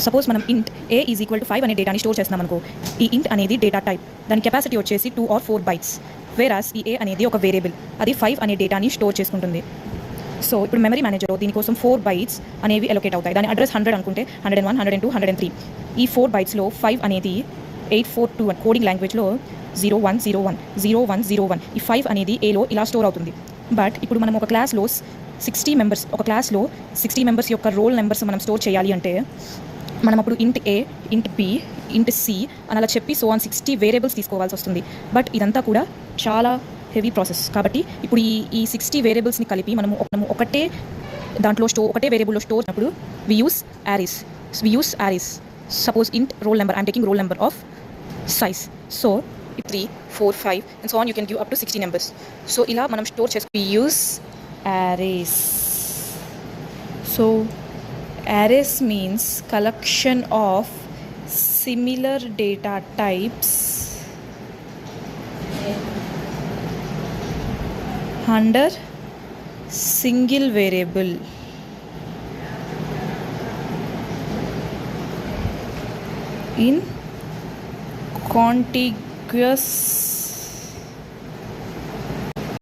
Suppose మనం ఇంట్ ఏ is equal to 5 అనే డేటాని స్టోర్ చేస్తున్నాం అనుకో. ఈ ఇంట్ అనేది డేటా టైప్, దాని కెపాసిటీ వచ్చేసి 2 or 4 బైట్స్. వేరాస్ ఈ ఏ అనేది ఒక వేరియబుల్, అది 5 అనే డేటాని స్టోర్ చేసుకుంటుంది. సో ఇప్పుడు మెమరీ మేనేజర్లో దీనికోసం 4 బైట్స్ అనేవి అలొకేట్ అవుతాయి. దాని అడ్రస్ 100 అనుకుంటే 101, 102, 103. ఈ 4 బైట్స్లో 5 అనేది 8421 కోడింగ్ లాంగ్వేజ్లో 0101, 0101. ఈ 5 అనేది ఏలో ఇలా స్టోర్ అవుతుంది. బట్ ఇప్పుడు మనం ఒక క్లాస్లో 60 మెంబర్స్, ఒక క్లాస్లో 60 మెంబర్స్ యొక్క రోల్ నెంబర్స్ మనం స్టోర్ చేయాలి అంటే మనం అప్పుడు ఇంట్ ఏ, ఇంట్ బి, ఇంట్ సి అని అలా చెప్పి 60 వేరియబుల్స్ తీసుకోవాల్సి వస్తుంది. బట్ ఇదంతా కూడా చాలా హెవీ ప్రాసెస్. కాబట్టి ఇప్పుడు ఈ 60 వేరియబుల్స్ని కలిపి మనము ఒకటే దాంట్లో ఒకటే వేరియబుల్లో స్టోర్ అయినప్పుడు వి యూస్ యారీస్. సపోజ్ ఇంట్ roll number, I'm taking roll number of size. So 3, 4, 5 and so on, you can give up to 60 numbers. So ఇలా మనం స్టోర్ చేసుకు we use arrays. So arrays means collection of similar data types under single variable. In contiguous